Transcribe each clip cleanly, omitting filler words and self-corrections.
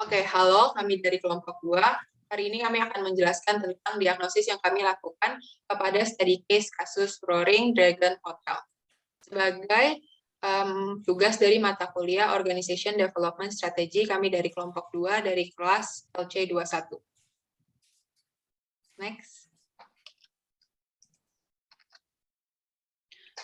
Oke, halo, kami dari kelompok 2. Hari ini kami akan menjelaskan tentang diagnosis yang kami lakukan kepada study case kasus Roaring Dragon Hotel. Sebagai tugas dari mata kuliah Organization Development Strategy, kami dari kelompok 2 dari kelas LC21. Next.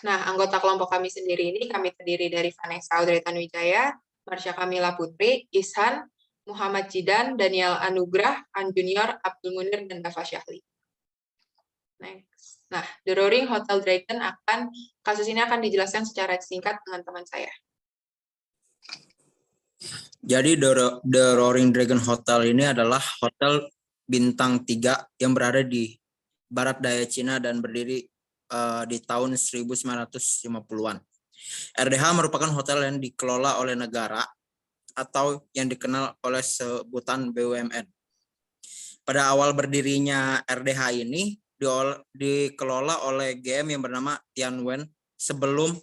Nah, anggota kelompok kami sendiri ini, kami terdiri dari Vanessa Audrey Tanuwijaya, Marsha Kamila Putri, Ishan, Muhammad Jidan, Daniel Anugrah, An Junior, Abdul Munir, dan Dava Syahli. Next. Nah, The Roaring Hotel Dragon kasus ini akan dijelaskan secara singkat dengan teman saya. Jadi The Roaring Dragon Hotel ini adalah hotel bintang 3 yang berada di barat daya Cina dan berdiri di tahun 1950-an. RDH merupakan hotel yang dikelola oleh negara atau yang dikenal oleh sebutan BUMN. Pada awal berdirinya RDH ini dikelola oleh GM yang bernama Tianwen sebelum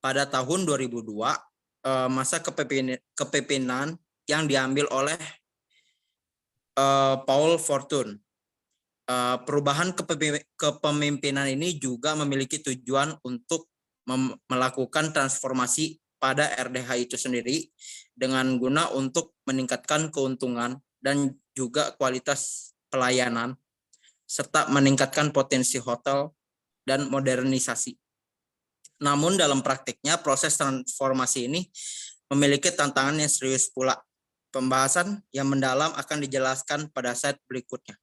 pada tahun 2002 masa kepemimpinan yang diambil oleh Paul Fortune. Perubahan kepemimpinan ini juga memiliki tujuan untuk melakukan transformasi pada RDH itu sendiri dengan guna untuk meningkatkan keuntungan dan juga kualitas pelayanan serta meningkatkan potensi hotel dan modernisasi. Namun dalam praktiknya proses transformasi ini memiliki tantangan yang serius pula. Pembahasan yang mendalam akan dijelaskan pada slide berikutnya.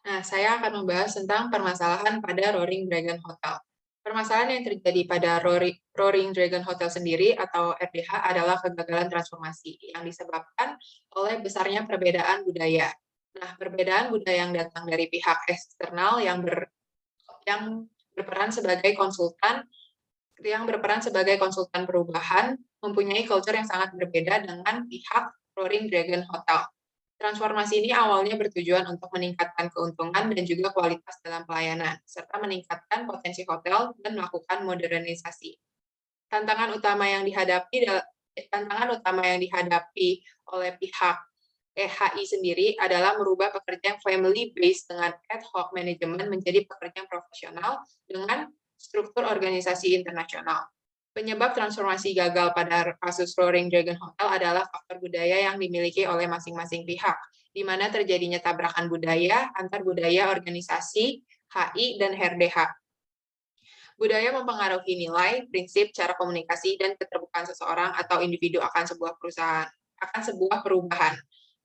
Nah, saya akan membahas tentang permasalahan pada Roaring Dragon Hotel. Permasalahan yang terjadi pada Roaring Dragon Hotel sendiri atau RDH adalah kegagalan transformasi yang disebabkan oleh besarnya perbedaan budaya. Nah, perbedaan budaya yang datang dari pihak eksternal yang berperan sebagai konsultan perubahan mempunyai culture yang sangat berbeda dengan pihak Roaring Dragon Hotel. Transformasi ini awalnya bertujuan untuk meningkatkan keuntungan dan juga kualitas dalam pelayanan, serta meningkatkan potensi hotel dan melakukan modernisasi. Tantangan utama yang dihadapi oleh pihak HI sendiri adalah merubah pekerja yang family based dengan ad hoc management menjadi pekerja yang profesional dengan struktur organisasi internasional. Penyebab transformasi gagal pada kasus Roaring Dragon Hotel adalah faktor budaya yang dimiliki oleh masing-masing pihak, di mana terjadinya tabrakan budaya antar budaya organisasi, HI, dan RDH. Budaya mempengaruhi nilai, prinsip, cara komunikasi, dan keterbukaan seseorang atau individu akan sebuah perubahan.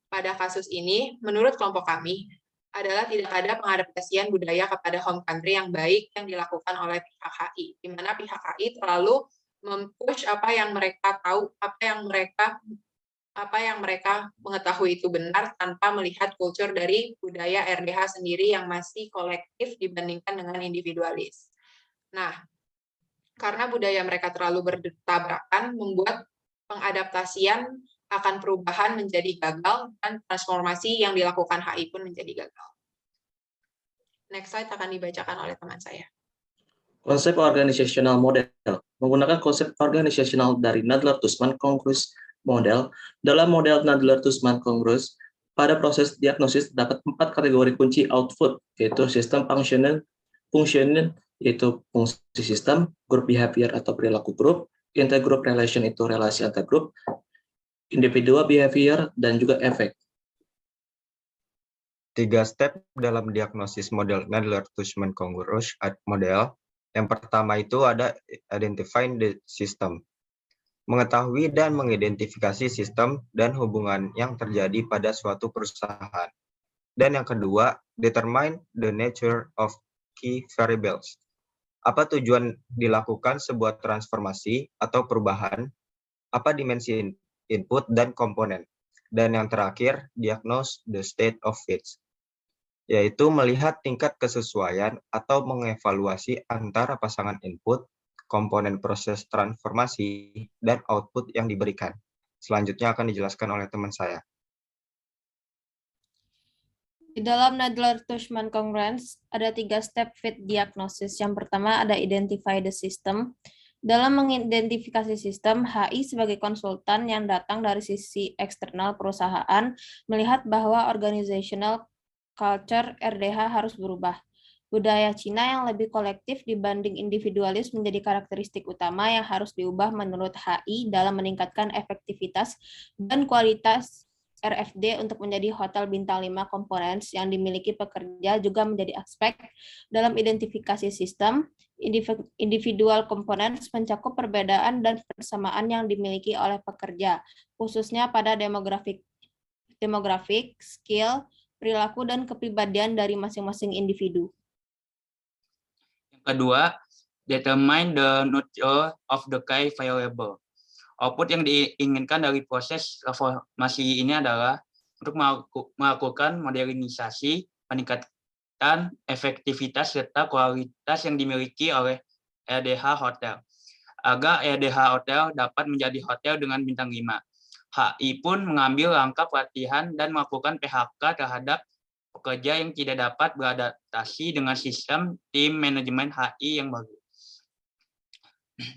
Pada kasus ini, menurut kelompok kami, adalah tidak ada pengadaptasian budaya kepada home country yang baik yang dilakukan oleh pihak HI, di mana pihak HI terlalu mempush apa yang mereka tahu, apa yang mereka mengetahui itu benar tanpa melihat kultur dari budaya RDH sendiri yang masih kolektif dibandingkan dengan individualis. Nah, karena budaya mereka terlalu bertabrakan, membuat pengadaptasian akan perubahan menjadi gagal dan transformasi yang dilakukan HI pun menjadi gagal. Next slide akan dibacakan oleh teman saya. Konsep organizational model menggunakan konsep organizational dari Nadler-Tuzman-Congrus model. Dalam model Nadler-Tuzman Congrus, pada proses diagnosis terdapat 4 kategori kunci output, yaitu sistem functional, yaitu fungsi sistem, group behavior atau perilaku grup, intergroup relation itu relasi antar grup, individual behavior, dan juga efek. 3 step dalam diagnosis model Nadler-Tuzman-Congrus model. Yang pertama itu ada identifying the system, mengetahui dan mengidentifikasi sistem dan hubungan yang terjadi pada suatu perusahaan. Dan yang kedua, determine the nature of key variables. Apa tujuan dilakukan sebuah transformasi atau perubahan, apa dimensi input dan komponen. Dan yang terakhir, diagnose the state of fit, yaitu melihat tingkat kesesuaian atau mengevaluasi antara pasangan input, komponen proses transformasi, dan output yang diberikan. Selanjutnya akan dijelaskan oleh teman saya. Di dalam Nadler-Tuzman Congress ada 3 step fit diagnosis. Yang pertama ada identify the system, Dalam mengidentifikasi sistem, HI sebagai konsultan yang datang dari sisi eksternal perusahaan melihat bahwa organizational culture RDH harus berubah. Budaya Cina yang lebih kolektif dibanding individualis menjadi karakteristik utama yang harus diubah menurut HI dalam meningkatkan efektivitas dan kualitas RFD untuk menjadi hotel bintang 5 components yang dimiliki pekerja juga menjadi aspek dalam identifikasi sistem. Individual components mencakup perbedaan dan persamaan yang dimiliki oleh pekerja, khususnya pada demografik, skill, perilaku, dan kepribadian dari masing-masing individu. Yang kedua, determine the nature of the key variable. Output yang diinginkan dari proses reformasi ini adalah untuk melakukan modernisasi, peningkatan efektivitas serta kualitas yang dimiliki oleh RDH Hotel, agar RDH Hotel dapat menjadi hotel dengan bintang 5. HI pun mengambil langkah pelatihan dan melakukan PHK terhadap pekerja yang tidak dapat beradaptasi dengan sistem tim manajemen HI yang baru.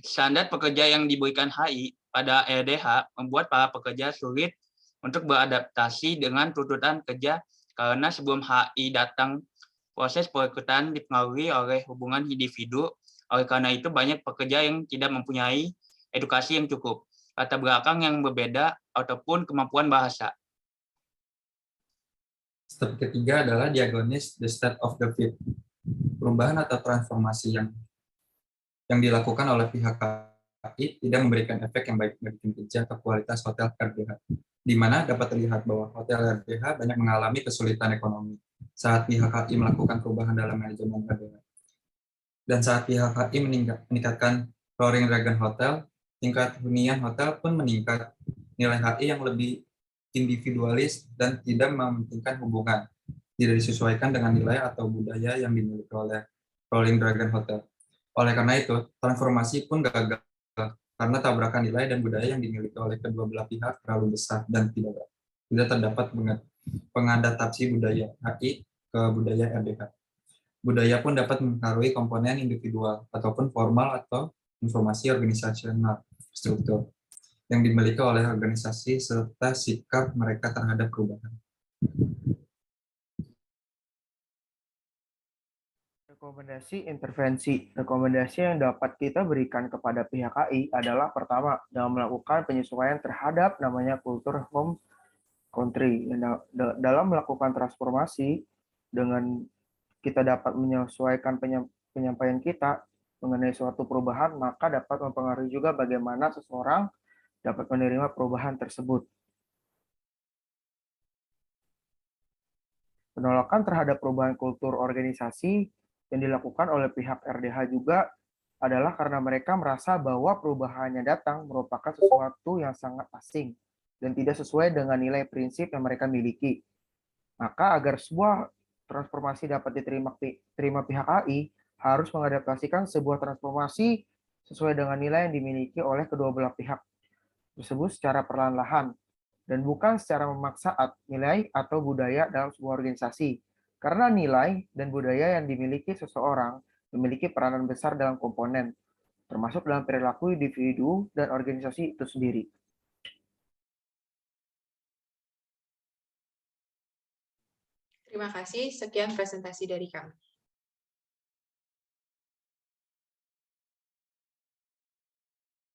Standar pekerja yang diberikan HI pada RDH membuat para pekerja sulit untuk beradaptasi dengan tuntutan kerja karena sebelum HI datang, proses perekrutan dipengaruhi oleh hubungan individu. Oleh karena itu, banyak pekerja yang tidak mempunyai edukasi yang cukup, latar belakang yang berbeda, ataupun kemampuan bahasa. Step ketiga adalah diagnosis the state of the fit. Perubahan atau transformasi yang dilakukan oleh pihak HI tidak memberikan efek yang baik bagi kinerja atau kualitas hotel RDH, di mana dapat terlihat bahwa hotel RDH banyak mengalami kesulitan ekonomi saat pihak HI melakukan perubahan dalam manajemen RDH. Dan saat pihak HI meningkatkan Roaring Dragon Hotel, tingkat hunian hotel pun meningkat. Nilai HI yang lebih individualis dan tidak mementingkan hubungan, tidak disesuaikan dengan nilai atau budaya yang dimiliki oleh Roaring Dragon Hotel. Oleh karena itu, transformasi pun gagal karena tabrakan nilai dan budaya yang dimiliki oleh kedua belah pihak terlalu besar dan tidak terdapat pengadaptasi budaya HI ke budaya RDH. Budaya pun dapat mempengaruhi komponen individual ataupun formal atau informasi organisasional struktur yang dimiliki oleh organisasi serta sikap mereka terhadap perubahan. Rekomendasi intervensi. Rekomendasi yang dapat kita berikan kepada pihak HI adalah pertama, dalam melakukan penyesuaian terhadap namanya kultur home country. Dalam melakukan transformasi, dengan kita dapat menyesuaikan penyampaian kita mengenai suatu perubahan, maka dapat mempengaruhi juga bagaimana seseorang dapat menerima perubahan tersebut. Penolakan terhadap perubahan kultur organisasi yang dilakukan oleh pihak RDH juga adalah karena mereka merasa bahwa perubahannya datang merupakan sesuatu yang sangat asing dan tidak sesuai dengan nilai prinsip yang mereka miliki. Maka agar sebuah transformasi dapat diterima pihak HI, harus mengadaptasikan sebuah transformasi sesuai dengan nilai yang dimiliki oleh kedua belah pihak tersebut secara perlahan-lahan, dan bukan secara memaksa nilai atau budaya dalam sebuah organisasi. Karena nilai dan budaya yang dimiliki seseorang memiliki peranan besar dalam komponen, termasuk dalam perilaku individu dan organisasi itu sendiri. Terima kasih, sekian presentasi dari kami.